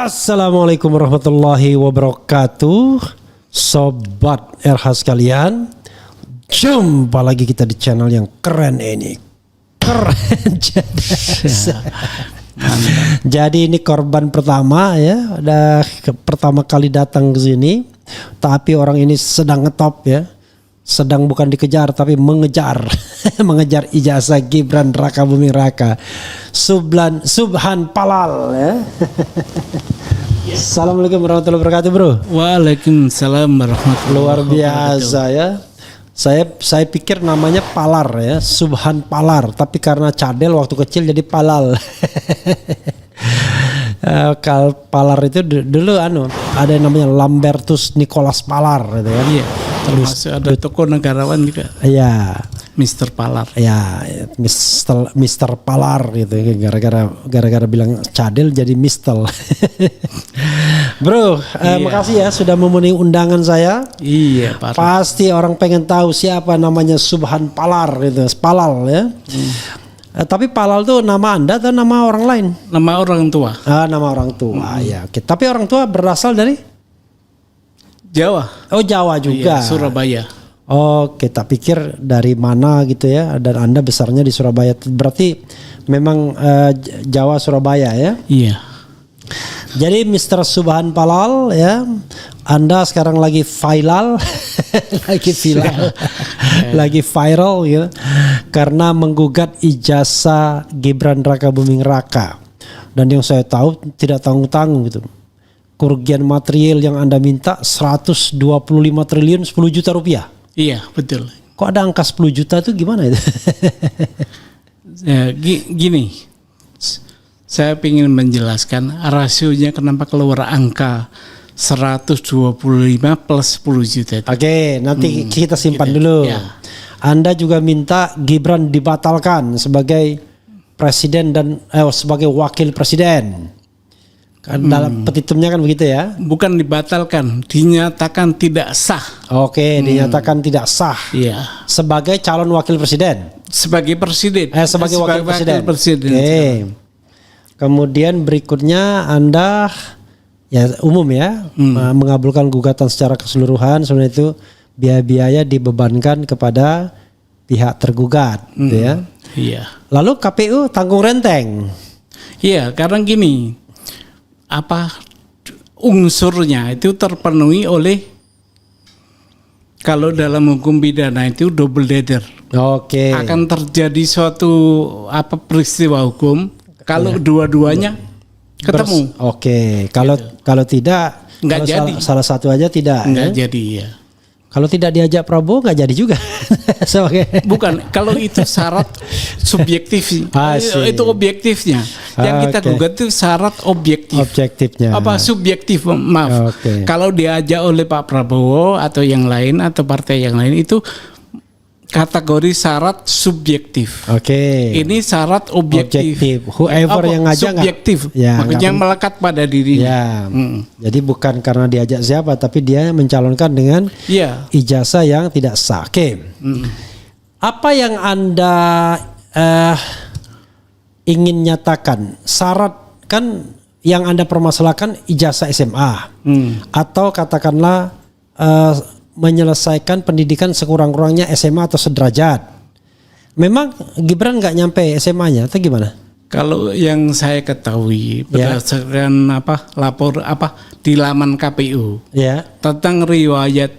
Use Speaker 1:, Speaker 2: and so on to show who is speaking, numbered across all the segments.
Speaker 1: Assalamualaikum warahmatullahi wabarakatuh. Sobat RH sekalian, jumpa lagi kita di channel yang keren ini. Keren. Jadi ini korban pertama ya, udah pertama kali datang ke sini. Tapi orang ini sedang ngetop ya. Sedang bukan dikejar tapi mengejar. Mengejar ijazah Gibran Raka Buming Raka. Subhan Palal ya. Assalamualaikum warahmatullahi wabarakatuh, bro.
Speaker 2: Waalaikumsalam warahmatullahi
Speaker 1: Luar biasa ya. Saya pikir namanya Palar ya, Subhan Palar, tapi karena cadel waktu kecil jadi Palal. Kalau Palar itu dulu ada yang namanya Lambertus Nicholas Palar gitu kan.
Speaker 2: Iya. Termasuk ada tokoh negarawan juga.
Speaker 1: Iya.
Speaker 2: Mr. Palar.
Speaker 1: Ya, Mr. Palar gitu. Gara-gara bilang cadel jadi Mistel. Bro,
Speaker 2: iya.
Speaker 1: Makasih ya sudah memenuhi undangan saya.
Speaker 2: Iya, Pak.
Speaker 1: Pasti orang pengen tahu siapa namanya Subhan Palar gitu, Palal ya. Tapi Palal tuh nama Anda atau nama orang lain?
Speaker 2: Nama orang tua.
Speaker 1: Nama orang tua ya. Oke. Tapi orang tua berasal dari
Speaker 2: Jawa.
Speaker 1: Oh, Jawa juga.
Speaker 2: Iya, Surabaya.
Speaker 1: Oke, tak pikir dari mana gitu ya. Dan Anda besarnya di Surabaya. Berarti memang Jawa Surabaya ya.
Speaker 2: Iya.
Speaker 1: Jadi Mr. Subhan Palal ya, Anda sekarang lagi viral, lagi viral gitu, karena menggugat ijazah Gibran Raka Buming Raka. Dan yang saya tahu tidak tanggung-tanggung gitu. Kerugian material yang Anda minta 125 triliun 10 juta rupiah.
Speaker 2: Iya, betul.
Speaker 1: Kok ada angka 10 juta itu gimana itu?
Speaker 2: Ya, gini. Saya ingin menjelaskan rasionya kenapa keluar angka 125 plus 10 juta itu.
Speaker 1: Oke, nanti kita simpan dulu.
Speaker 2: Ya.
Speaker 1: Anda juga minta Gibran dibatalkan sebagai presiden dan sebagai wakil presiden. Dalam petitumnya kan begitu ya?
Speaker 2: Bukan dibatalkan, dinyatakan tidak sah.
Speaker 1: Oke, dinyatakan tidak sah.
Speaker 2: Iya.
Speaker 1: Sebagai calon wakil presiden.
Speaker 2: Sebagai presiden.
Speaker 1: Sebagai wakil presiden.
Speaker 2: Presiden.
Speaker 1: Oke. Kemudian berikutnya Anda ya umum ya mengabulkan gugatan secara keseluruhan, sebenarnya itu biaya-biaya dibebankan kepada pihak tergugat, gitu ya.
Speaker 2: Iya.
Speaker 1: Lalu KPU tanggung renteng.
Speaker 2: Iya, karena gini, unsurnya itu terpenuhi oleh, kalau dalam hukum pidana itu double dader.
Speaker 1: Oke.
Speaker 2: Akan terjadi suatu peristiwa hukum kalau dua-duanya ketemu.
Speaker 1: Oke. Kalau tidak,
Speaker 2: nggak jadi.
Speaker 1: Salah satu aja tidak.
Speaker 2: Nggak
Speaker 1: ya?
Speaker 2: jadi ya.
Speaker 1: Kalau tidak diajak Prabowo nggak jadi juga.
Speaker 2: Bukan, kalau itu syarat subjektif, itu objektifnya. Yang kita gugat itu syarat objektif.
Speaker 1: Objektifnya.
Speaker 2: Subjektif, maaf.
Speaker 1: Okay.
Speaker 2: Kalau diajak oleh Pak Prabowo atau yang lain atau partai yang lain itu kategori syarat subjektif.
Speaker 1: Oke.
Speaker 2: Ini syarat objektif.
Speaker 1: Whoever yang ngajak
Speaker 2: subjektif.
Speaker 1: Ya,
Speaker 2: makanya melekat pada dirinya.
Speaker 1: Ya. Jadi bukan karena diajak siapa, tapi dia mencalonkan dengan ijazah yang tidak sah. Oke. Apa yang Anda ingin nyatakan? Syarat kan yang Anda permasalahkan ijazah SMA atau katakanlah menyelesaikan pendidikan sekurang-kurangnya SMA atau sederajat. Memang Gibran nggak nyampe SMA-nya atau gimana?
Speaker 2: Kalau yang saya ketahui berdasarkan di laman KPU tentang riwayat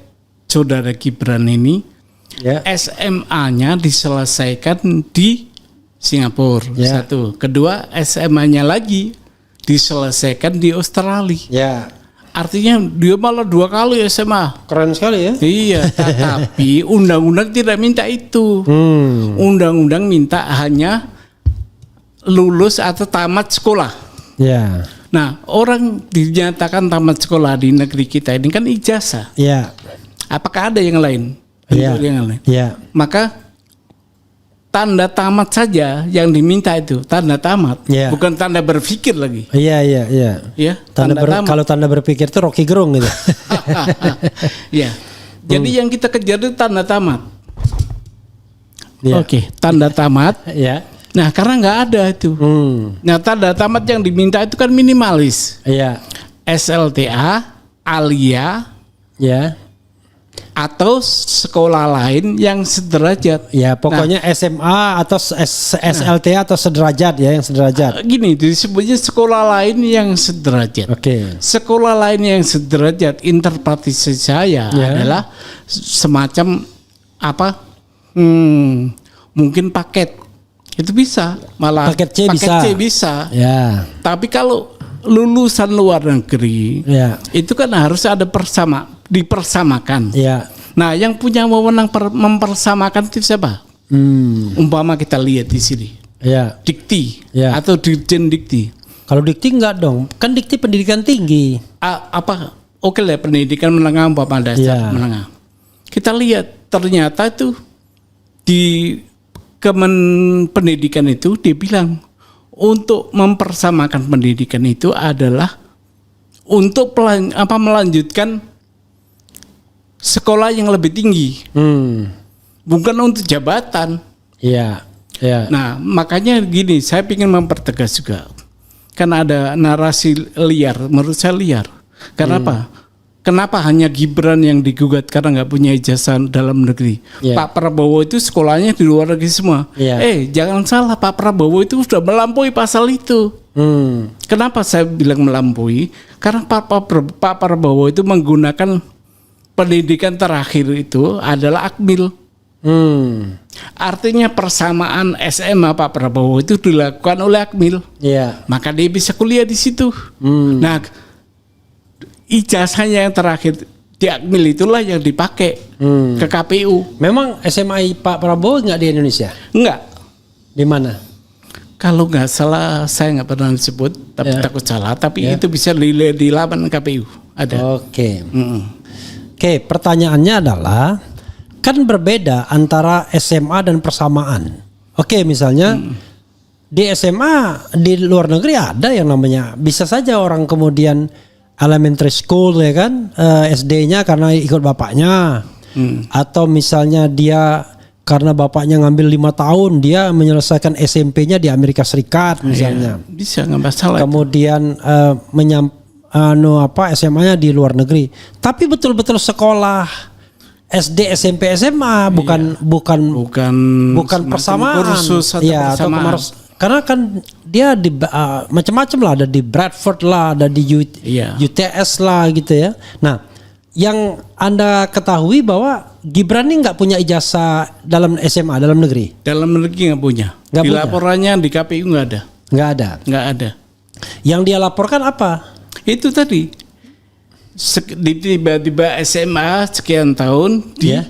Speaker 2: saudara Gibran ini, SMA-nya diselesaikan di Singapura. Satu, kedua SMA-nya lagi diselesaikan di Australia. Artinya dia malah 2 kali SMA.
Speaker 1: Keren sekali ya.
Speaker 2: Iya, tapi undang-undang tidak minta itu. Undang-undang minta hanya lulus atau tamat sekolah.
Speaker 1: Ya.
Speaker 2: Nah, orang dinyatakan tamat sekolah di negeri kita ini kan ijazah.
Speaker 1: Ya.
Speaker 2: Apakah ada yang lain?
Speaker 1: Ya.
Speaker 2: Yang lain.
Speaker 1: Ya.
Speaker 2: Maka tanda tamat saja yang diminta itu, tanda tamat, bukan tanda berpikir lagi.
Speaker 1: Iya.
Speaker 2: Ya,
Speaker 1: kalau tanda berpikir itu Rocky Gerung gitu.
Speaker 2: Ya. Jadi yang kita kejar itu tanda tamat. Oke, tanda tamat.
Speaker 1: Ya.
Speaker 2: Nah, karena nggak ada itu. Nah, tanda tamat yang diminta itu kan minimalis.
Speaker 1: Iya.
Speaker 2: SLTA, Alia,
Speaker 1: Ya.
Speaker 2: atau sekolah lain yang sederajat.
Speaker 1: Ya, pokoknya SMA atau SLT atau sederajat ya, yang sederajat.
Speaker 2: Gini, disebutnya sekolah lain yang sederajat.
Speaker 1: Oke.
Speaker 2: Sekolah lain yang sederajat, interpretasi saya adalah semacam apa? Mungkin paket. Itu bisa, malah
Speaker 1: Paket C
Speaker 2: bisa.
Speaker 1: Ya.
Speaker 2: Tapi kalau lulusan luar negeri,
Speaker 1: Ya.
Speaker 2: itu kan harus ada dipersamakan.
Speaker 1: Ya.
Speaker 2: Nah, yang punya wewenang mempersamakan itu siapa? Umpama kita lihat di sini,
Speaker 1: Ya.
Speaker 2: Dikti
Speaker 1: Ya.
Speaker 2: atau Dirjen Dikti.
Speaker 1: Kalau Dikti enggak dong, kan Dikti pendidikan tinggi.
Speaker 2: Oke lah, pendidikan menengah, umpama dasar
Speaker 1: Ya.
Speaker 2: menengah. Kita lihat ternyata itu di Pendidikan itu dia bilang untuk mempersamakan pendidikan itu adalah untuk melanjutkan sekolah yang lebih tinggi, bukan untuk jabatan.
Speaker 1: Iya, iya.
Speaker 2: Nah, makanya gini, saya ingin mempertegas juga, karena ada narasi liar, menurut saya liar. Karena apa? Kenapa hanya Gibran yang digugat karena nggak punya ijazah dalam negeri?
Speaker 1: Yeah.
Speaker 2: Pak Prabowo itu sekolahnya di luar negeri semua.
Speaker 1: Yeah.
Speaker 2: Jangan salah, Pak Prabowo itu sudah melampaui pasal itu. Kenapa saya bilang melampaui? Karena Pak Prabowo itu menggunakan pendidikan terakhir itu adalah Akmil. Artinya persamaan SMA Pak Prabowo itu dilakukan oleh Akmil.
Speaker 1: Yeah.
Speaker 2: Maka dia bisa kuliah di situ. Nah, ijazahnya yang terakhir di Akmil itulah yang dipakai ke KPU.
Speaker 1: Memang SMA Pak Prabowo nggak di Indonesia?
Speaker 2: Enggak.
Speaker 1: Di mana?
Speaker 2: Kalau nggak salah, saya nggak pernah disebut, tapi takut salah. Tapi itu bisa dilihat di laman KPU. Ada.
Speaker 1: Oke. Oke, pertanyaannya adalah, kan berbeda antara SMA dan persamaan. Oke, misalnya di SMA di luar negeri ada yang namanya, bisa saja orang kemudian elementary school ya kan, SD-nya karena ikut bapaknya, atau misalnya dia karena bapaknya ngambil 5 tahun dia menyelesaikan SMP-nya di Amerika Serikat misalnya.
Speaker 2: Ya, bisa, nggak masalah.
Speaker 1: Kemudian SMA-nya di luar negeri. Tapi betul-betul sekolah SD, SMP, SMA, bukan persamaan.
Speaker 2: Kursus atau persamaan.
Speaker 1: Karena kan dia di macam-macam lah, ada di Bradford lah, ada di UTS lah gitu ya. Nah, yang Anda ketahui bahwa Gibran ini nggak punya ijazah dalam SMA, dalam negeri.
Speaker 2: Dalam negeri nggak punya. Di laporannya di KPU nggak ada.
Speaker 1: Nggak ada. Yang dia laporkan apa?
Speaker 2: Itu tadi. Tiba-tiba SMA sekian tahun di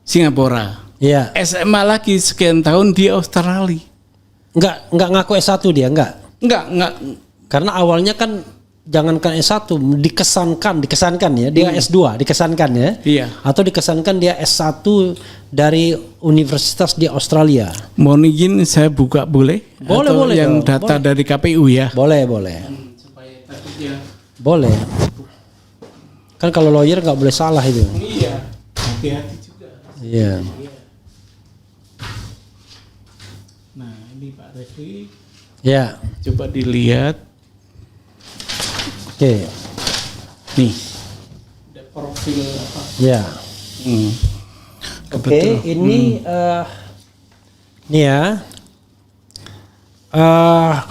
Speaker 2: Singapura.
Speaker 1: Iya.
Speaker 2: SMA lagi sekian tahun di Australia.
Speaker 1: Nggak ngaku S1 dia, enggak. Karena awalnya kan jangankan S1, dikesankan ya, dia S2, dikesankan ya.
Speaker 2: Iya.
Speaker 1: Atau dikesankan dia S1 dari universitas di Australia.
Speaker 2: Mohon izin saya buka boleh?
Speaker 1: Boleh
Speaker 2: yang
Speaker 1: dong,
Speaker 2: data
Speaker 1: boleh.
Speaker 2: dari KPU ya.
Speaker 1: Boleh.
Speaker 2: Supaya takutnya.
Speaker 1: Boleh. Kan kalau lawyer nggak boleh salah itu.
Speaker 2: Iya. Hati-hati juga.
Speaker 1: Iya.
Speaker 2: Nah, ini Pak Refli.
Speaker 1: Ya.
Speaker 2: Coba dilihat.
Speaker 1: Oke.
Speaker 2: Nih. Ada profil apa?
Speaker 1: Ya. Oke,
Speaker 2: Kebetulan.
Speaker 1: ini nih ya.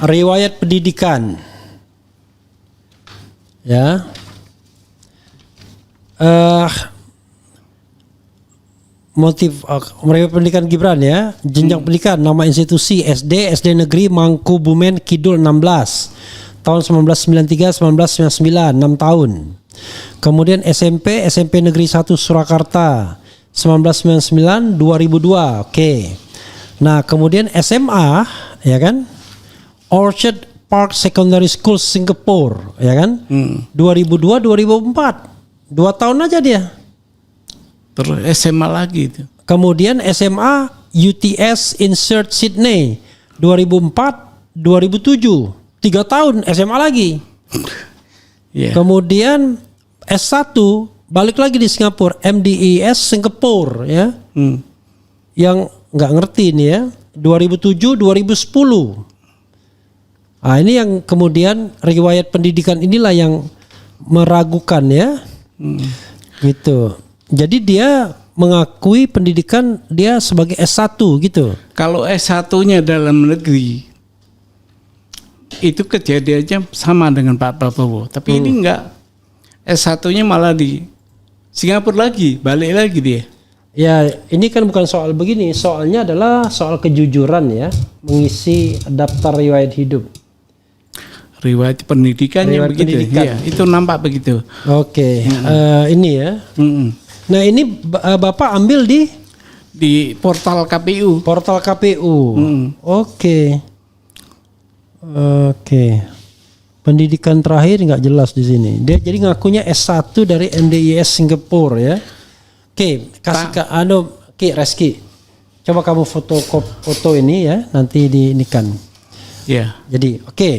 Speaker 1: Riwayat pendidikan. Ya. Motif riwayat pendidikan Gibran ya. Jenjang pendidikan, nama institusi SD Negeri Mangkubumen Kidul 16. Tahun 1993-1999, 6 tahun. Kemudian SMP Negeri 1 Surakarta 1999-2002. Oke. Nah, kemudian SMA ya kan? Orchard Park Secondary School Singapore ya kan? 2002-2004. 2 tahun aja dia.
Speaker 2: Terus SMA lagi itu.
Speaker 1: Kemudian SMA UTS Insert Sydney 2004-2007. 3 tahun SMA lagi.
Speaker 2: Yeah.
Speaker 1: Kemudian S1 balik lagi di Singapura, MDIS Singapura ya. Yang nggak ngerti ini ya, 2007-2010. Nah, ini yang kemudian riwayat pendidikan inilah yang meragukan ya. Gitu. Jadi dia mengakui pendidikan dia sebagai S1 gitu.
Speaker 2: Kalau S1-nya dalam negeri itu kejadiannya sama dengan Pak Prabowo, tapi ini enggak. S1-nya malah di Singapura lagi, balik lagi dia.
Speaker 1: Ya, ini kan bukan soal begini, soalnya adalah soal kejujuran ya, mengisi daftar riwayat hidup.
Speaker 2: Riwayat pendidikannya
Speaker 1: Riwayat
Speaker 2: begitu.
Speaker 1: pendidikan.
Speaker 2: Iya, itu nampak begitu.
Speaker 1: Oke, ini ya. Nah ini Bapak ambil
Speaker 2: Di portal KPU.
Speaker 1: portal KPU. Oke. Pendidikan terakhir nggak jelas di sini. Dia jadi ngakunya S1 dari MDIS Singapura ya. Oke, kasih ke Reski. Coba kamu foto ini ya, nanti diinikan.
Speaker 2: Ya.
Speaker 1: Jadi, oke.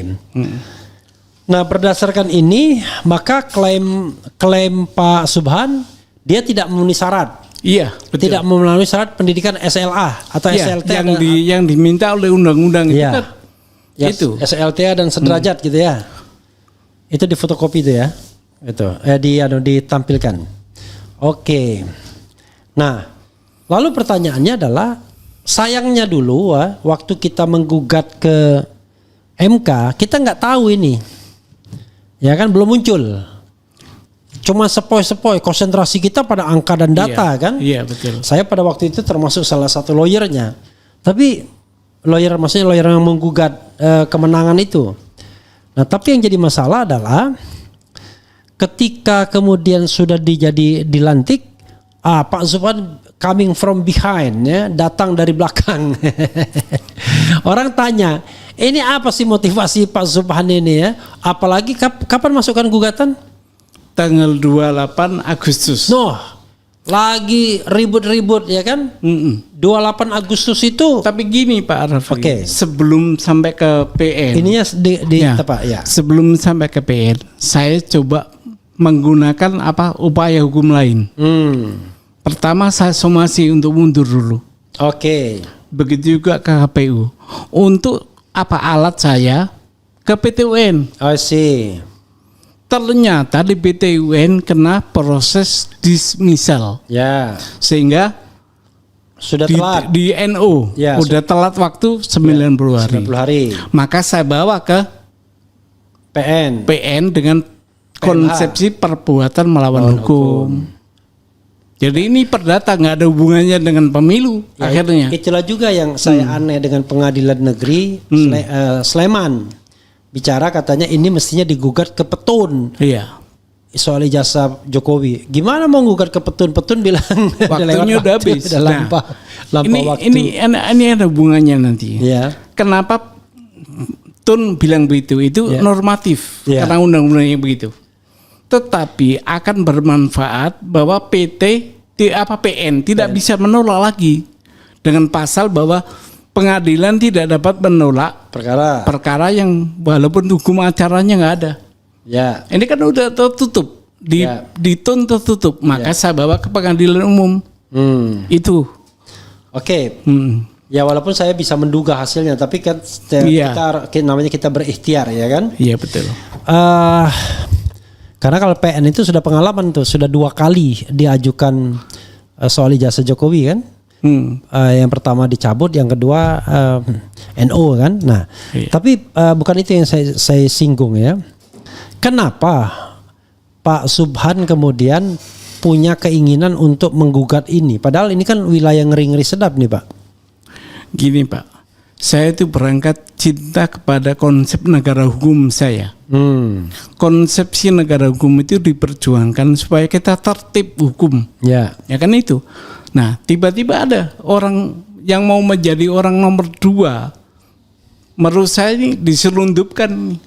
Speaker 1: Nah, berdasarkan ini, maka klaim Pak Subhan dia tidak memenuhi syarat.
Speaker 2: Iya, betul.
Speaker 1: Tidak memenuhi syarat pendidikan SLA atau
Speaker 2: Iya,
Speaker 1: SLT
Speaker 2: yang diminta oleh undang-undang itu
Speaker 1: Iya.
Speaker 2: kan
Speaker 1: Ya,
Speaker 2: itu.
Speaker 1: SLTA dan sederajat gitu ya. Itu di fotokopi itu ya. Itu ditampilkan. Oke. Nah, lalu pertanyaannya adalah sayangnya dulu waktu kita menggugat ke MK, kita nggak tahu ini. Ya kan belum muncul. Cuma sepoi-sepoi, konsentrasi kita pada angka dan data kan.
Speaker 2: Iya, betul.
Speaker 1: Saya pada waktu itu termasuk salah satu lawyernya. Tapi maksudnya lawyer yang menggugat kemenangan itu. Nah, tapi yang jadi masalah adalah ketika kemudian sudah dilantik, Pak Subhan coming from behind ya, datang dari belakang. Orang tanya, ini apa sih motivasi Pak Subhan ini ya? Apalagi kapan masukkan gugatan?
Speaker 2: Tanggal 28 Agustus.
Speaker 1: Lagi ribut-ribut ya kan? 28 Agustus itu.
Speaker 2: Tapi gini Pak Raffi,
Speaker 1: Oke.
Speaker 2: sebelum sampai ke PN.
Speaker 1: Ininya
Speaker 2: Ya,
Speaker 1: apa ya?
Speaker 2: sebelum sampai ke PN, saya coba menggunakan upaya hukum lain. Pertama saya somasi untuk mundur dulu.
Speaker 1: Oke.
Speaker 2: Begitu juga ke KPU. Untuk alat saya ke PT UN.
Speaker 1: I see.
Speaker 2: Ternyata di PT UN kena proses dismissal.
Speaker 1: Ya.
Speaker 2: Sehingga
Speaker 1: Sudah telat.
Speaker 2: di NO
Speaker 1: Ya,
Speaker 2: udah telat waktu 90 hari.
Speaker 1: 90 hari.
Speaker 2: Maka saya bawa ke PN dengan konsepsi perbuatan melawan hukum. Jadi ini perdata, nggak ada hubungannya dengan pemilu
Speaker 1: Ya,
Speaker 2: akhirnya.
Speaker 1: Itulah juga yang saya aneh dengan Pengadilan Negeri Sleman. Bicara katanya ini mestinya digugat ke Petun.
Speaker 2: Iya.
Speaker 1: Soal ijazah Jokowi. Gimana mau gugat ke Petun? Petun bilang
Speaker 2: Waktunya udah habis.
Speaker 1: Udah lampau waktu.
Speaker 2: Ini ada hubungannya nanti.
Speaker 1: Ya.
Speaker 2: Kenapa Tun bilang begitu? Itu
Speaker 1: Ya.
Speaker 2: normatif
Speaker 1: Ya.
Speaker 2: karena undang-undangnya begitu. Tetapi akan bermanfaat bahwa PN tidak bisa menolak lagi dengan pasal bahwa pengadilan tidak dapat menolak perkara yang walaupun hukum acaranya nggak ada.
Speaker 1: Ya.
Speaker 2: Ini kan udah tertutup di Tun tertutup, maka saya bawa ke pengadilan umum. Itu.
Speaker 1: Oke.
Speaker 2: Ya
Speaker 1: Ya walaupun saya bisa menduga hasilnya, tapi kan kita berikhtiar ya kan.
Speaker 2: Iya betul.
Speaker 1: Karena kalau PN itu sudah pengalaman tuh, sudah 2 kali diajukan soal ijazah Jokowi kan. Yang pertama dicabut, yang kedua NO kan. Nah, tapi bukan itu yang saya singgung ya. Kenapa Pak Subhan kemudian punya keinginan untuk menggugat ini? Padahal ini kan wilayah ngeri-ngeri sedap nih Pak.
Speaker 2: Gini Pak, saya itu berangkat cinta kepada konsep negara hukum saya. Konsepsi negara hukum itu diperjuangkan supaya kita tertib hukum.
Speaker 1: Ya.
Speaker 2: Ya kan itu. Nah, tiba-tiba ada orang yang mau menjadi orang nomor 2. Menurut saya ini diselundupkan.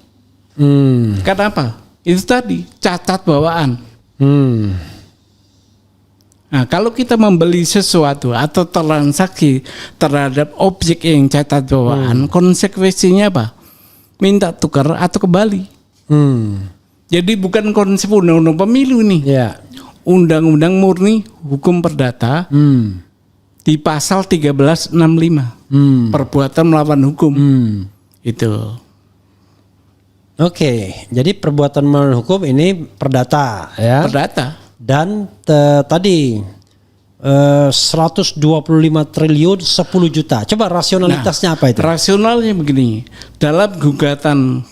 Speaker 2: Kenapa? Itu tadi cacat bawaan. Nah, kalau kita membeli sesuatu atau transaksi terhadap objek yang cacat bawaan, konsekuensinya apa? Minta tukar atau kembali. Jadi bukan konsep undang-undang pemilu nih.
Speaker 1: Ya.
Speaker 2: Undang-undang murni hukum perdata di pasal 1365 perbuatan melawan hukum. Itu.
Speaker 1: Oke, jadi perbuatan melawan hukum ini perdata ya.
Speaker 2: Perdata.
Speaker 1: Dan tadi 125 triliun 10 juta. Coba rasionalitasnya apa itu?
Speaker 2: Rasionalnya begini, dalam gugatan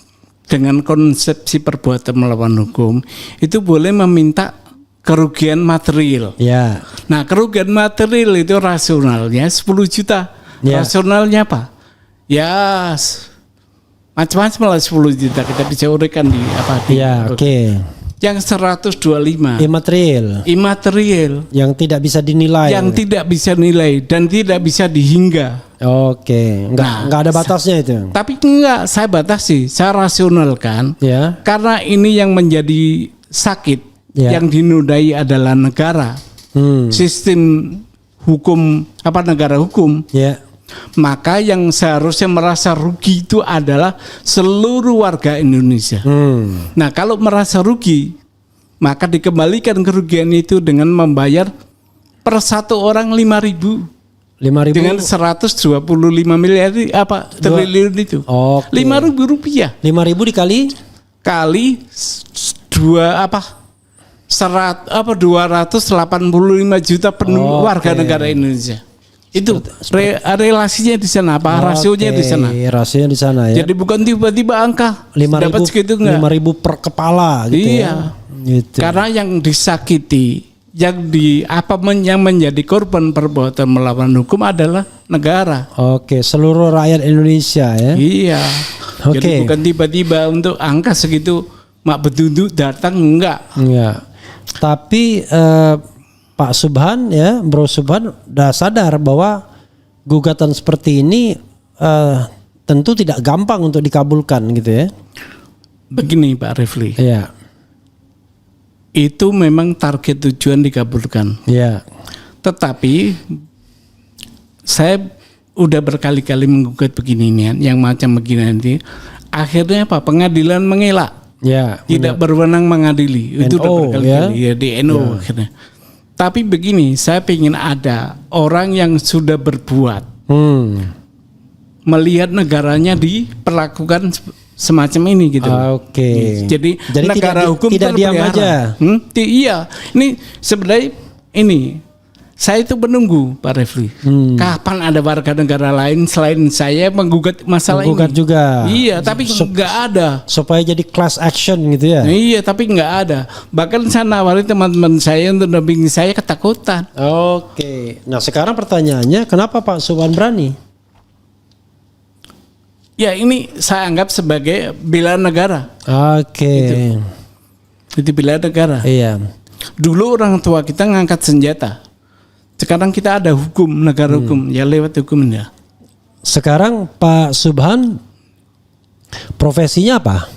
Speaker 2: dengan konsepsi perbuatan melawan hukum itu boleh meminta kerugian material.
Speaker 1: Ya.
Speaker 2: Nah, kerugian material itu rasionalnya 10 juta.
Speaker 1: Ya.
Speaker 2: Rasionalnya apa? Ya macam-macam lah 10 juta kita bisa uraikan di apa di.
Speaker 1: Ya, oke.
Speaker 2: Yang 125 imaterial
Speaker 1: yang tidak bisa dinilai.
Speaker 2: yang tidak bisa nilai dan tidak bisa dihingga.
Speaker 1: Oke, enggak ada batasnya itu.
Speaker 2: Tapi enggak, saya batasi, saya rasionalkan.
Speaker 1: Ya.
Speaker 2: Karena ini yang menjadi sakit,
Speaker 1: Ya.
Speaker 2: yang dinodai adalah negara. Sistem hukum negara hukum.
Speaker 1: Ya.
Speaker 2: Maka yang seharusnya merasa rugi itu adalah seluruh warga Indonesia. Nah, kalau merasa rugi, maka dikembalikan kerugian itu dengan membayar per satu orang 5.000 dengan 125 miliar triliun itu.
Speaker 1: Oke.
Speaker 2: 5.000 rupiah.
Speaker 1: 5.000 dikali
Speaker 2: 285 juta warga negara Indonesia. Itu relasinya di sana, rasionya di sana.
Speaker 1: Rasionya di sana ya.
Speaker 2: Jadi bukan tiba-tiba angka
Speaker 1: 5.000
Speaker 2: dapat segitu enggak.
Speaker 1: 5.000 per kepala gitu
Speaker 2: iya.
Speaker 1: ya. Gitu.
Speaker 2: Karena yang disakiti, yang menjadi korban perbuatan melawan hukum adalah negara.
Speaker 1: Oke, seluruh rakyat Indonesia ya.
Speaker 2: Iya.
Speaker 1: Oke.
Speaker 2: Jadi bukan tiba-tiba untuk angka segitu mak bedunduk datang enggak.
Speaker 1: Iya. Tapi Pak Subhan ya, Bro Subhan udah sadar bahwa gugatan seperti ini tentu tidak gampang untuk dikabulkan gitu ya.
Speaker 2: Begini Pak Refli.
Speaker 1: Iya.
Speaker 2: Itu memang target tujuan dikabulkan.
Speaker 1: Iya.
Speaker 2: Tetapi saya udah berkali-kali menggugat begini nih, yang macam begini nanti. Akhirnya apa? Pengadilan mengelak.
Speaker 1: Ya.
Speaker 2: Tidak berwenang mengadili. Itu udah berkali-kali ya di NO akhirnya. Tapi begini, saya ingin ada orang yang sudah berbuat melihat negaranya diperlakukan semacam ini gitu.
Speaker 1: Oke.
Speaker 2: Jadi negara hukum
Speaker 1: tidak diam aja.
Speaker 2: Iya, ini sebenarnya ini saya itu menunggu Pak Refli. Kapan ada warga negara lain selain saya menggugat masalah ini?
Speaker 1: Juga.
Speaker 2: Iya, tapi nggak ada.
Speaker 1: Supaya jadi class action gitu ya?
Speaker 2: Iya, tapi nggak ada. Bahkan saya nawari teman-teman saya untuk dampingi saya ketakutan.
Speaker 1: Oke. Nah sekarang pertanyaannya, kenapa Pak Subhan berani?
Speaker 2: Ya ini saya anggap sebagai bela negara.
Speaker 1: Oke.
Speaker 2: Itu bela negara.
Speaker 1: Iya.
Speaker 2: Dulu orang tua kita ngangkat senjata. Sekarang kita ada hukum, negara hukum, ya lewat hukumnya.
Speaker 1: Sekarang Pak Subhan profesinya apa?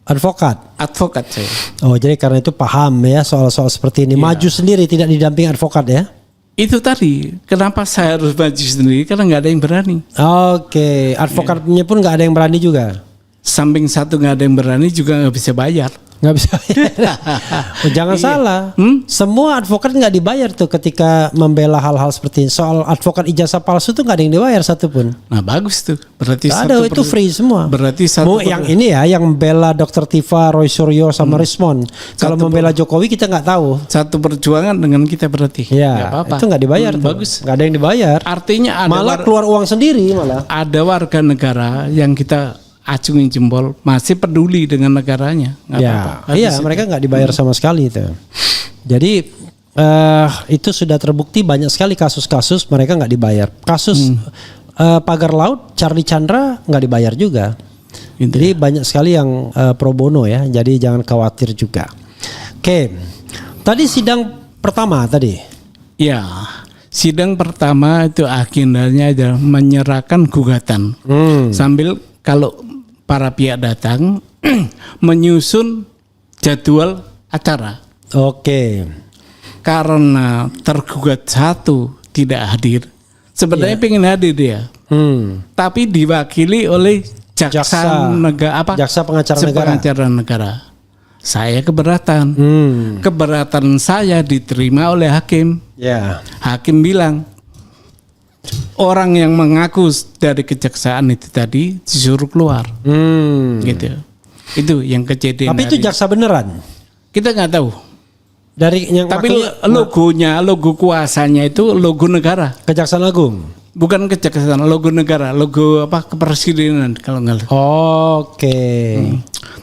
Speaker 1: Advokat.
Speaker 2: Advokat saya.
Speaker 1: Oh, jadi karena itu paham ya soal-soal seperti ini.
Speaker 2: Iya.
Speaker 1: Maju sendiri tidak didamping advokat ya?
Speaker 2: Itu tadi, kenapa saya harus maju sendiri? Karena nggak ada yang berani.
Speaker 1: Oke, advokatnya pun nggak ada yang berani juga.
Speaker 2: Samping satu nggak ada yang berani juga nggak bisa bayar.
Speaker 1: Nggak bisa. Oh, jangan salah. Semua advokat nggak dibayar tuh ketika membela hal-hal seperti ini. Soal advokat ijazah palsu tuh nggak ada yang dibayar satupun.
Speaker 2: Nah bagus tuh. Berarti
Speaker 1: nggak ada, itu free semua.
Speaker 2: Berarti satu.
Speaker 1: Yang ini ya, yang membela Dr. Tifa, Roy Suryo sama Rismon. Kalau membela Jokowi kita nggak tahu.
Speaker 2: Satu perjuangan dengan kita berarti.
Speaker 1: Ya, itu nggak dibayar.
Speaker 2: Bagus.
Speaker 1: Nggak ada yang dibayar.
Speaker 2: Artinya ada
Speaker 1: malah keluar uang sendiri malah.
Speaker 2: Ada warga negara yang kita acungin jempol masih peduli dengan negaranya.
Speaker 1: Iya, mereka nggak dibayar sama sekali itu. Jadi itu sudah terbukti banyak sekali kasus-kasus mereka nggak dibayar. Kasus pagar laut Charlie Chandra nggak dibayar juga. Jadi banyak sekali yang pro bono ya. Jadi jangan khawatir juga. Oke, tadi sidang pertama tadi.
Speaker 2: Ya, sidang pertama itu agendanya adalah menyerahkan gugatan sambil kalau para pihak datang menyusun jadwal acara.
Speaker 1: Oke.
Speaker 2: Karena tergugat satu tidak hadir. Sebenarnya pengen hadir dia. Tapi diwakili oleh jaksa pengacara negara. Saya keberatan. Keberatan saya diterima oleh hakim.
Speaker 1: Ya.
Speaker 2: Hakim bilang orang yang mengaku dari kejaksaan itu tadi disuruh keluar, gitu. Itu yang kejadian.
Speaker 1: Tapi itu jaksa beneran.
Speaker 2: Kita nggak tahu.
Speaker 1: Dari yang
Speaker 2: Tapi
Speaker 1: makanya-
Speaker 2: logo kuasanya itu logo negara.
Speaker 1: Kejaksaan Agung.
Speaker 2: Bukan kejaksaan, logo negara, logo apa kepresidenan kalau nggak salah.
Speaker 1: Oke.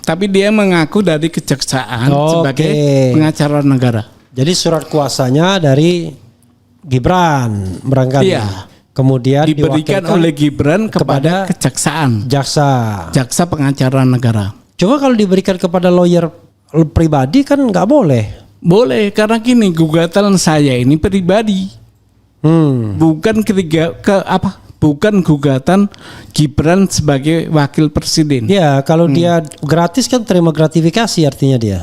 Speaker 2: Tapi dia mengaku dari kejaksaan
Speaker 1: Oke.
Speaker 2: sebagai pengacara negara.
Speaker 1: Jadi surat kuasanya dari Gibran barangkali.
Speaker 2: Iya.
Speaker 1: Kemudian
Speaker 2: Diberikan
Speaker 1: diwakilkan
Speaker 2: oleh Gibran kepada
Speaker 1: kepada
Speaker 2: kejaksaan,
Speaker 1: jaksa
Speaker 2: pengacara negara.
Speaker 1: Coba kalau diberikan kepada lawyer pribadi kan nggak boleh.
Speaker 2: Boleh, karena gini, gugatan saya ini pribadi, bukan bukan gugatan Gibran sebagai wakil presiden.
Speaker 1: Ya kalau dia gratis kan terima gratifikasi artinya dia.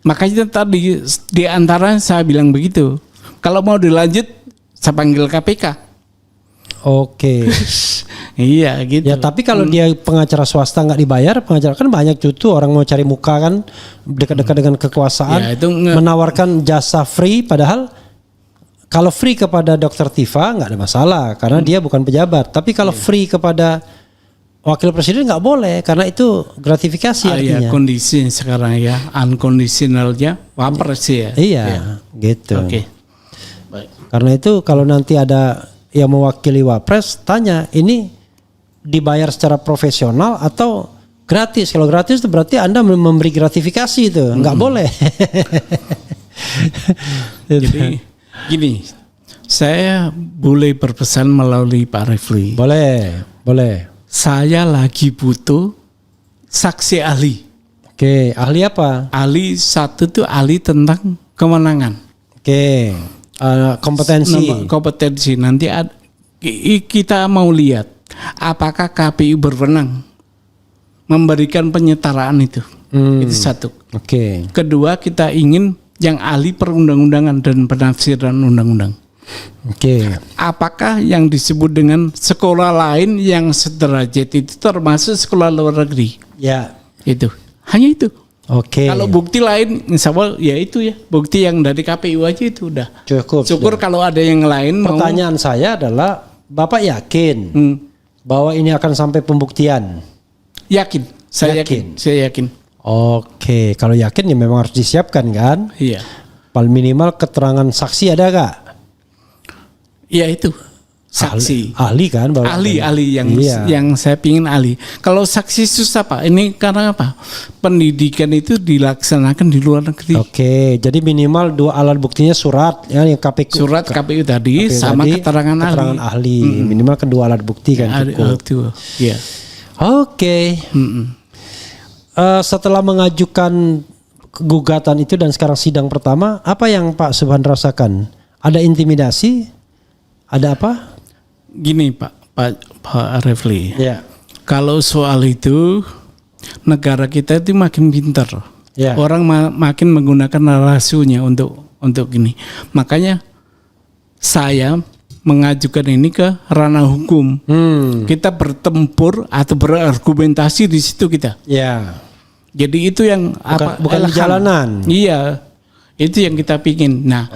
Speaker 2: Makanya tadi di antara saya bilang begitu. Kalau mau dilanjut, saya panggil KPK.
Speaker 1: Oke.
Speaker 2: Iya gitu.
Speaker 1: Ya tapi kalau dia pengacara swasta nggak dibayar, pengacara kan banyak cutu orang mau cari muka kan dekat-dekat dengan kekuasaan,
Speaker 2: Ya, itu
Speaker 1: menawarkan jasa free padahal kalau free kepada Dr. Tifa nggak ada masalah karena dia bukan pejabat. Tapi kalau free kepada wakil presiden nggak boleh karena itu gratifikasi
Speaker 2: ya,
Speaker 1: artinya.
Speaker 2: kondisi sekarang ya, unconditionalnya wapres ya.
Speaker 1: Iya, gitu.
Speaker 2: Oke. Baik.
Speaker 1: Karena itu kalau nanti ada yang mewakili wapres tanya ini dibayar secara profesional atau gratis. Kalau gratis itu berarti Anda memberi gratifikasi itu. Nggak boleh.
Speaker 2: Jadi gini, saya boleh berpesan melalui Pak Refli.
Speaker 1: Boleh.
Speaker 2: Saya lagi butuh saksi ahli.
Speaker 1: Oke, ahli apa?
Speaker 2: Ahli satu tuh ahli tentang kemenangan.
Speaker 1: Oke, kompetensi.
Speaker 2: Nanti kita mau lihat apakah KPU berwenang memberikan penyetaraan itu. Itu satu.
Speaker 1: Oke.
Speaker 2: Kedua, kita ingin yang ahli perundang-undangan dan penafsiran undang-undang.
Speaker 1: Oke.
Speaker 2: Apakah yang disebut dengan sekolah lain yang sederajat itu termasuk sekolah luar negeri?
Speaker 1: Ya.
Speaker 2: Itu. Hanya itu.
Speaker 1: Oke.
Speaker 2: Kalau bukti lain, insya Allah ya itu ya. Bukti yang dari KPU aja itu udah.
Speaker 1: Cukup.
Speaker 2: Syukur kalau ada yang lain.
Speaker 1: Pertanyaan saya adalah, Bapak yakin bahwa ini akan sampai pembuktian?
Speaker 2: Yakin. Saya yakin.
Speaker 1: Oke, kalau yakin ya memang harus disiapkan kan?
Speaker 2: Iya.
Speaker 1: Paling minimal keterangan saksi ada gak?
Speaker 2: Iya itu. Saksi.
Speaker 1: Ahli kan?
Speaker 2: Ahli
Speaker 1: Iya.
Speaker 2: yang saya pingin ahli. Kalau saksi susah Pak. Ini karena apa? Pendidikan itu dilaksanakan di luar negeri.
Speaker 1: Oke, jadi minimal 2 alat buktinya surat ya yang
Speaker 2: Surat KPU tadi sama
Speaker 1: tadi,
Speaker 2: keterangan
Speaker 1: ahli. Minimal kedua alat bukti kan cukup.
Speaker 2: Iya.
Speaker 1: Oke. Setelah mengajukan gugatan itu dan sekarang sidang pertama, apa yang Pak Subhan rasakan? Ada intimidasi? Ada apa?
Speaker 2: Gini Pak Refli.
Speaker 1: Ya.
Speaker 2: Kalau soal itu negara kita itu makin pintar.
Speaker 1: Ya.
Speaker 2: Orang makin menggunakan narasinya untuk gini. Makanya saya mengajukan ini ke ranah hukum. Kita bertempur atau berargumentasi di situ kita.
Speaker 1: Ya.
Speaker 2: Jadi itu yang
Speaker 1: bukan di jalanan.
Speaker 2: Iya. Itu yang kita pingin. Nah,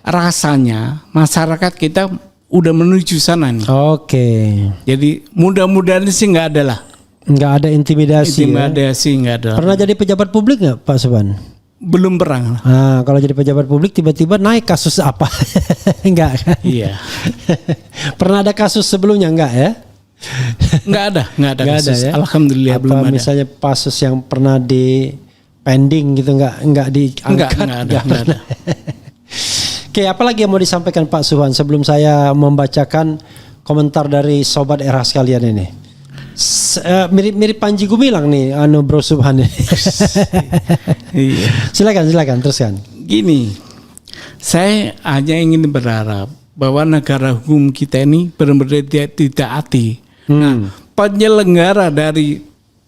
Speaker 2: rasanya masyarakat kita udah menuju sana nih.
Speaker 1: Oke.
Speaker 2: Jadi mudah-mudahan sih nggak ada lah.
Speaker 1: Nggak ada intimidasi.
Speaker 2: Intimidasi nggak ada.
Speaker 1: Pernah jadi pejabat publik nggak Pak Subhan?
Speaker 2: Belum pernah.
Speaker 1: Nah, kalau jadi pejabat publik tiba-tiba naik kasus apa? Enggak kan?
Speaker 2: Iya.
Speaker 1: Pernah ada kasus sebelumnya enggak ya?
Speaker 2: Nggak ada kasus.
Speaker 1: Ya?
Speaker 2: Alhamdulillah
Speaker 1: apa
Speaker 2: belum ada.
Speaker 1: Misalnya kasus yang pernah di pending gitu enggak diangkat?
Speaker 2: Enggak ada.
Speaker 1: Oke, apalagi yang mau disampaikan Pak Subhan sebelum saya membacakan komentar dari sobat era sekalian ini? Mirip Panji Gumilang nih, Bro Subhan ini.
Speaker 2: Iya.
Speaker 1: Silakan teruskan.
Speaker 2: Gini, saya hanya ingin berharap bahwa negara hukum kita ini benar-benar ditaati. Nah, penyelenggara dari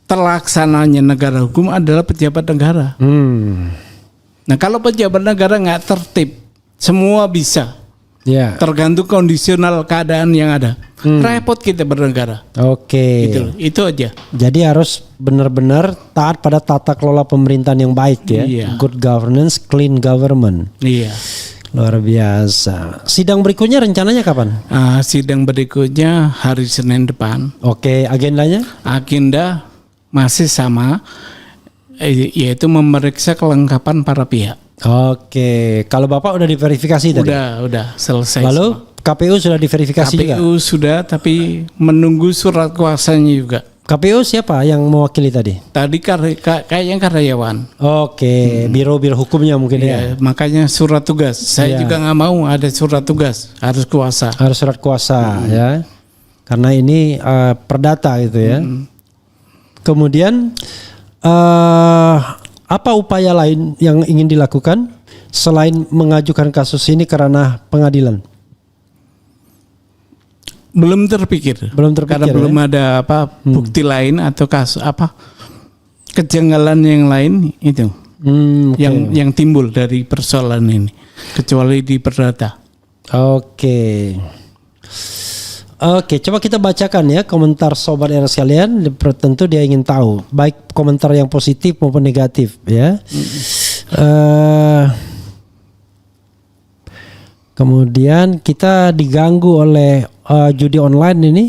Speaker 2: terlaksananya negara hukum adalah pejabat negara. Nah, kalau pejabat negara nggak tertib, semua bisa.
Speaker 1: Ya.
Speaker 2: Tergantung kondisional keadaan yang ada. Repot kita bernegara.
Speaker 1: Oke.
Speaker 2: Itu aja.
Speaker 1: Jadi harus benar-benar taat pada tata kelola pemerintahan yang baik ya.
Speaker 2: Iya.
Speaker 1: Good governance, clean government.
Speaker 2: Iya.
Speaker 1: Luar biasa. Sidang berikutnya rencananya kapan?
Speaker 2: Sidang berikutnya hari Senin depan.
Speaker 1: Oke, agendanya?
Speaker 2: Agenda masih sama. yaitu memeriksa kelengkapan para pihak.
Speaker 1: Oke, kalau Bapak udah diverifikasi tadi?
Speaker 2: Udah selesai.
Speaker 1: Lalu
Speaker 2: semua.
Speaker 1: KPU sudah diverifikasi juga?
Speaker 2: KPU sudah, tapi menunggu surat kuasanya juga.
Speaker 1: KPU siapa yang mewakili tadi?
Speaker 2: Tadi kayaknya karyawan.
Speaker 1: Oke, biro-biro hukumnya mungkin ya?
Speaker 2: Ya, makanya surat tugas. Saya
Speaker 1: Iya.
Speaker 2: juga nggak mau ada surat tugas, harus kuasa.
Speaker 1: Harus surat kuasa ya, karena ini perdata gitu ya. Kemudian apa upaya lain yang ingin dilakukan selain mengajukan kasus ini ke ranah pengadilan?
Speaker 2: Belum terpikir. Karena
Speaker 1: Ya?
Speaker 2: belum ada bukti lain atau kasus kejanggalan yang lain itu
Speaker 1: Oke.
Speaker 2: yang timbul dari persoalan ini, kecuali di perdata.
Speaker 1: Oke, coba kita bacakan ya komentar Sobat Era sekalian. Tentu dia ingin tahu baik komentar yang positif maupun negatif ya. Kemudian kita diganggu oleh judi online ini.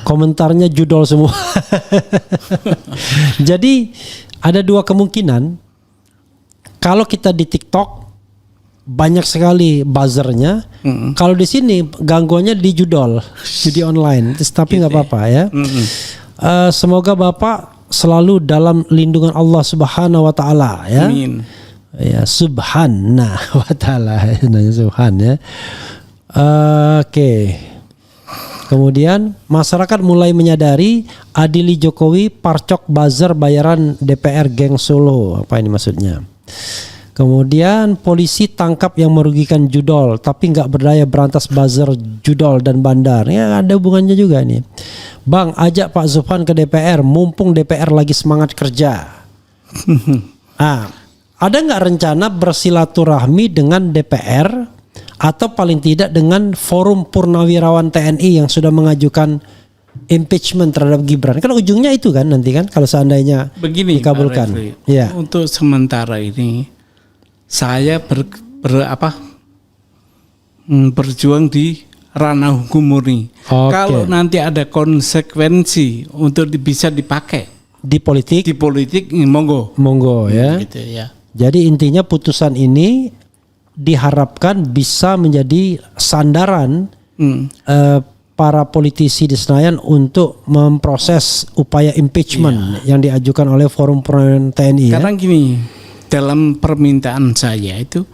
Speaker 1: Komentarnya judol semua. Jadi ada dua kemungkinan. Kalau kita di TikTok banyak sekali buzzernya. Kalau di sini gangguannya di judol judi online. Tapi nggak apa-apa ya. Semoga Bapak selalu dalam lindungan Allah Subhanahu Wa Taala ya.
Speaker 2: Amin.
Speaker 1: Ya, Subhanahu Wa Taala. Subhan ya. Oke. Kemudian masyarakat mulai menyadari adili Jokowi parcok buzzer bayaran DPR geng Solo. Apa ini maksudnya? Kemudian polisi tangkap yang merugikan judol tapi nggak berdaya berantas buzzer judol dan bandar. Ya ada hubungannya juga nih. Bang, ajak Pak Zufan ke DPR mumpung DPR lagi semangat kerja. Ada nggak rencana bersilaturahmi dengan DPR atau paling tidak dengan forum purnawirawan TNI yang sudah mengajukan impeachment terhadap Gibran? Kan ujungnya itu kan nanti kan kalau seandainya
Speaker 2: Begini,
Speaker 1: dikabulkan.
Speaker 2: Pak Refli,
Speaker 1: Ya.
Speaker 2: untuk sementara ini saya berjuang di ranah hukum murni.
Speaker 1: Oke.
Speaker 2: Kalau nanti ada konsekuensi untuk bisa dipakai
Speaker 1: Di politik,
Speaker 2: di politik, monggo.
Speaker 1: monggo ya.
Speaker 2: Gitu ya.
Speaker 1: Jadi intinya putusan ini diharapkan bisa menjadi sandaran para politisi di Senayan untuk memproses upaya impeachment yang diajukan oleh Forum Purnawirawan TNI.
Speaker 2: Karena gini, dalam permintaan saya itu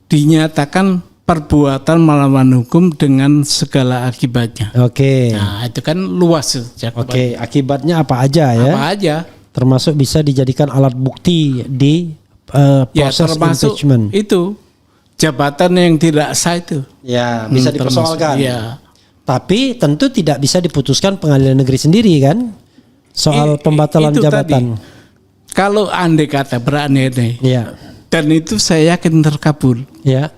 Speaker 2: dinyatakan perbuatan melawan hukum dengan segala akibatnya.
Speaker 1: Oke.
Speaker 2: Nah, itu kan luas.
Speaker 1: Oke, akibatnya apa aja ya?
Speaker 2: Apa aja?
Speaker 1: Termasuk bisa dijadikan alat bukti di proses
Speaker 2: termasuk
Speaker 1: impeachment.
Speaker 2: itu jabatan yang tidak sah itu.
Speaker 1: Ya, bisa dipersoalkan.
Speaker 2: Iya.
Speaker 1: Tapi tentu tidak bisa diputuskan pengadilan negeri sendiri kan? Soal pembatalan
Speaker 2: itu
Speaker 1: jabatan.
Speaker 2: Tadi, kalau andai kata berandai
Speaker 1: Ya.
Speaker 2: dan itu saya yakin terkabul,
Speaker 1: Ya.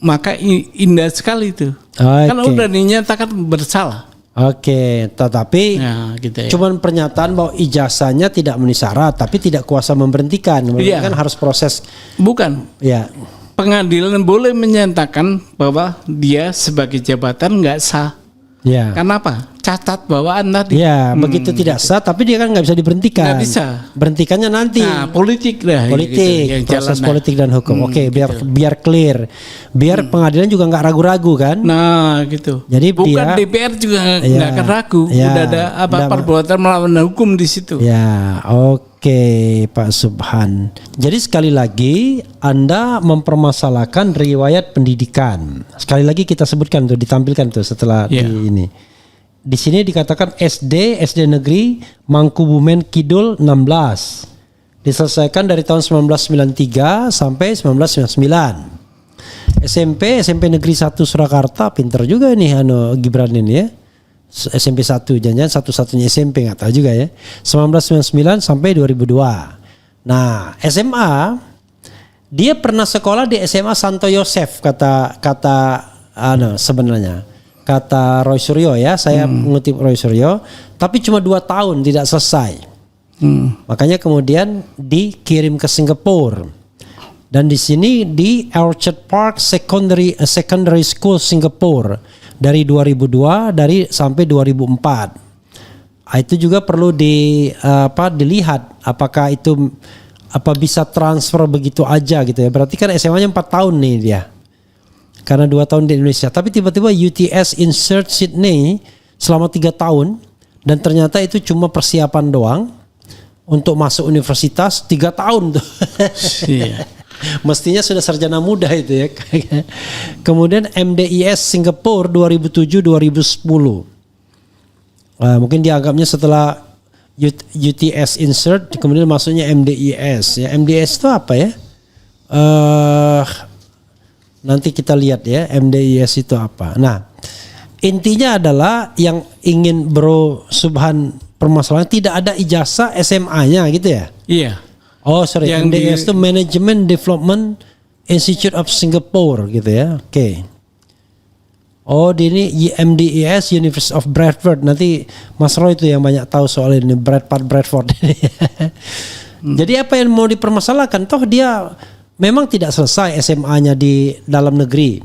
Speaker 2: maka indah sekali itu.
Speaker 1: Oke.
Speaker 2: Kan udah dinyatakan bersalah.
Speaker 1: Oke, tetapi
Speaker 2: Nah, gitu ya.
Speaker 1: cuman pernyataan bahwa ijazahnya tidak memenuhi syarat, tapi tidak kuasa memberhentikan.
Speaker 2: Iya.
Speaker 1: Kan harus proses.
Speaker 2: Bukan.
Speaker 1: Ya.
Speaker 2: Pengadilan boleh menyatakan bahwa dia sebagai jabatan nggak sah.
Speaker 1: Ya.
Speaker 2: Kenapa? Cacat bawaan tadi.
Speaker 1: Ya, begitu tidak sah, tapi dia kan nggak bisa diberhentikan.
Speaker 2: Nggak bisa.
Speaker 1: Berhentikannya nanti.
Speaker 2: Nah, politik dah.
Speaker 1: Politik,
Speaker 2: gitu, yang
Speaker 1: proses
Speaker 2: jalan,
Speaker 1: politik dan hukum. Oke, biar clear, biar pengadilan juga nggak ragu-ragu kan.
Speaker 2: Nah, gitu.
Speaker 1: Jadi
Speaker 2: bukan
Speaker 1: dia-
Speaker 2: DPR juga
Speaker 1: Ya,
Speaker 2: nggak akan ragu.
Speaker 1: ya,
Speaker 2: Udah ada perbuatan melawan hukum di situ.
Speaker 1: Ya, oke Pak Subhan. Jadi sekali lagi Anda mempermasalahkan riwayat pendidikan. Sekali lagi kita sebutkan tuh, ditampilkan tuh setelah
Speaker 2: Ya.
Speaker 1: di ini. Di sini dikatakan SD Negeri Mangkubumen Kidul 16. Diselesaikan dari tahun 1993 sampai 1999. SMP Negeri 1 Surakarta, pinter juga nih Gibran ini ya. SMP 1, jangan-jangan satu-satunya SMP, nggak tahu juga ya. 1999 sampai 2002. Nah, SMA dia pernah sekolah di SMA Santo Yosef kata sebenarnya. Kata Roy Suryo ya, saya mengutip Roy Suryo, tapi cuma 2 tahun tidak selesai. Makanya kemudian dikirim ke Singapura. Dan di sini di Orchard Park Secondary School Singapura dari 2002 sampai 2004. Itu juga perlu dilihat apakah itu bisa transfer begitu aja gitu ya. Berarti kan SMA-nya 4 tahun nih dia. Karena 2 tahun di Indonesia. Tapi tiba-tiba UTS insert Sydney selama 3 tahun dan ternyata itu cuma persiapan doang untuk masuk universitas 3 tahun tuh. Iya. Mestinya sudah sarjana muda itu ya. Kemudian MDIS Singapura 2007-2010. Mungkin dianggapnya setelah UTS insert kemudian masuknya MDIS ya. MDIS itu apa ya? Nanti kita lihat ya MDIS itu apa. Nah, intinya adalah yang ingin Bro Subhan permasalahan tidak ada ijazah SMA-nya gitu ya?
Speaker 2: Iya.
Speaker 1: Oh sorry, MDIS itu Management Development Institute of Singapore gitu ya. Oke. Oh ini MDIS University of Bradford. Nanti Mas Roy itu yang banyak tahu soal ini Bradford. Jadi apa yang mau dipermasalahkan? Toh dia memang tidak selesai SMA-nya di dalam negeri.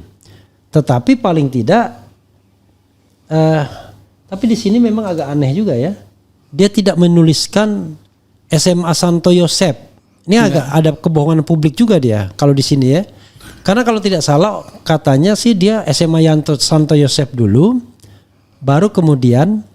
Speaker 1: Tetapi paling tidak tapi di sini memang agak aneh juga ya. Dia tidak menuliskan SMA Santo Yosef. Ini agak ada kebohongan publik juga dia kalau di sini ya. Karena kalau tidak salah katanya sih dia SMA Santo Yosef dulu, baru kemudian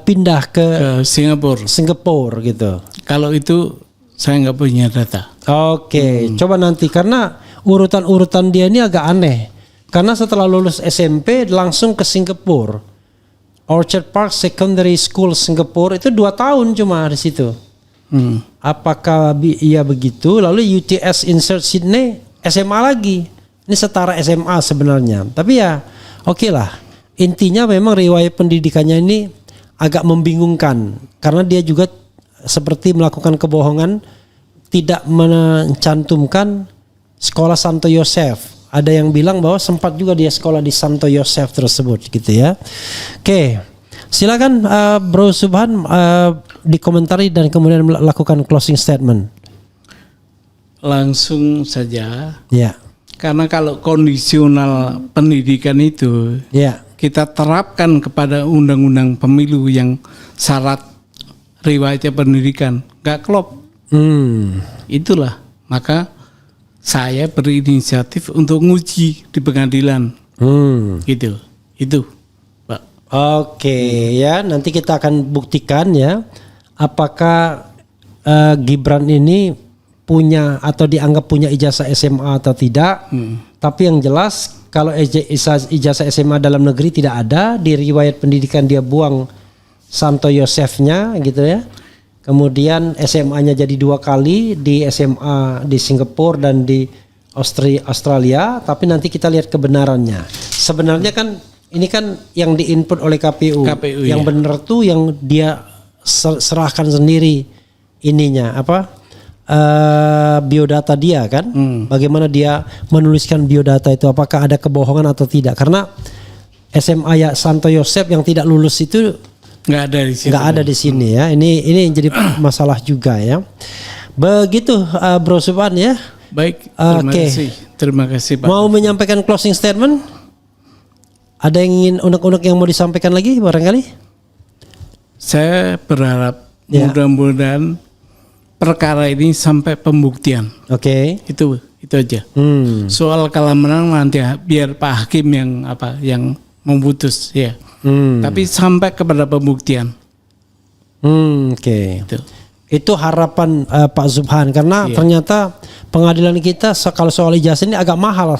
Speaker 1: pindah ke Singapura gitu.
Speaker 2: Kalau itu saya nggak punya data.
Speaker 1: Oke, coba nanti karena urutan dia ini agak aneh. Karena setelah lulus SMP langsung ke Singapura, Orchard Park Secondary School Singapura itu 2 tahun cuma di situ. Apakah iya begitu? Lalu UTS insert Sydney SMA lagi. Ini setara SMA sebenarnya. Tapi ya oke lah. Intinya memang riwayat pendidikannya ini agak membingungkan. Karena dia juga seperti melakukan kebohongan. Tidak mencantumkan sekolah Santo Yosef. Ada yang bilang bahwa sempat juga dia sekolah di Santo Yosef tersebut gitu ya. Oke. Silakan Bro Subhan dikomentari dan kemudian melakukan closing statement.
Speaker 2: Langsung saja.
Speaker 1: Ya.
Speaker 2: Karena kalau kondisional pendidikan itu kita terapkan kepada undang-undang pemilu yang syarat riwayatnya pendidikan nggak klop. Itulah maka saya berinisiatif untuk nguji di pengadilan. Gitu. Itu, Pak.
Speaker 1: Oke, ya nanti kita akan buktikan ya apakah Gibran ini punya atau dianggap punya ijazah SMA atau tidak. Tapi yang jelas kalau ijazah SMA dalam negeri tidak ada, di riwayat pendidikan dia buang Santo Yosefnya gitu ya. Kemudian SMA-nya jadi 2 kali di SMA di Singapura dan di Australia, tapi nanti kita lihat kebenarannya. Sebenarnya kan ini kan yang diinput oleh KPU yang benar tuh yang dia serahkan sendiri ininya biodata dia kan, bagaimana dia menuliskan biodata itu, apakah ada kebohongan atau tidak? Karena SMA ya Santo Yosef yang tidak lulus itu nggak ada di sini ya. Ini yang jadi masalah juga ya. Begitu Bro Subhan ya.
Speaker 2: Baik, terima kasih Pak.
Speaker 1: Mau menyampaikan closing statement? Ada yang ingin unek-unek yang mau disampaikan lagi barangkali?
Speaker 2: Saya berharap mudah-mudahan perkara ini sampai pembuktian.
Speaker 1: Oke.
Speaker 2: Itu aja. Soal kalah menang nanti biar Pak Hakim yang memutus ya. Tapi sampai kepada pembuktian.
Speaker 1: Oke. Itu harapan Pak Subhan karena ternyata pengadilan kita kalau soal ijazah ini agak mahal.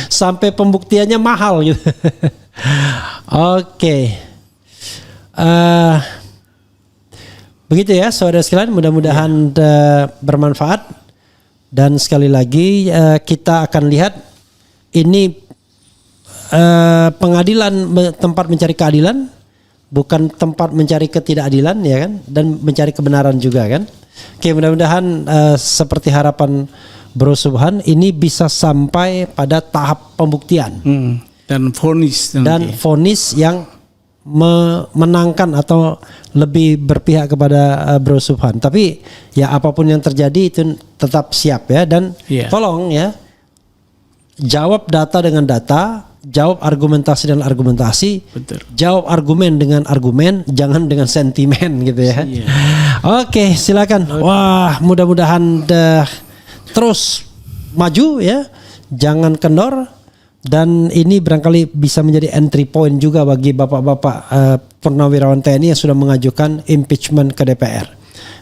Speaker 1: Sampai pembuktiannya mahal gitu. Oke. Begitu ya saudara sekalian, mudah-mudahan bermanfaat. Dan sekali lagi kita akan lihat ini pengadilan tempat mencari keadilan, bukan tempat mencari ketidakadilan ya kan, dan mencari kebenaran juga kan. Oke, mudah-mudahan seperti harapan Bro Subhan ini bisa sampai pada tahap pembuktian
Speaker 2: dan
Speaker 1: vonis yang menangkan atau lebih berpihak kepada Bro Subhan. Tapi ya apapun yang terjadi itu tetap siap ya, dan tolong ya jawab data dengan data, jawab argumentasi dengan argumentasi.
Speaker 2: Betul.
Speaker 1: Jawab argumen dengan argumen, jangan dengan sentimen gitu ya.
Speaker 2: Iya.
Speaker 1: Oke, silakan. Wah, mudah-mudahan terus maju ya. Jangan kendor. Dan ini barangkali bisa menjadi entry point juga bagi bapak-bapak purnawirawan TNI yang sudah mengajukan impeachment ke DPR.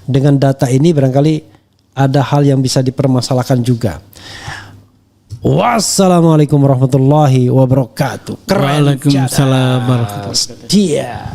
Speaker 1: Dengan data ini barangkali ada hal yang bisa dipermasalahkan juga. Wassalamualaikum warahmatullahi wabarakatuh.
Speaker 2: Waalaikumsalam warahmatullahi wabarakatuh.
Speaker 1: Dia.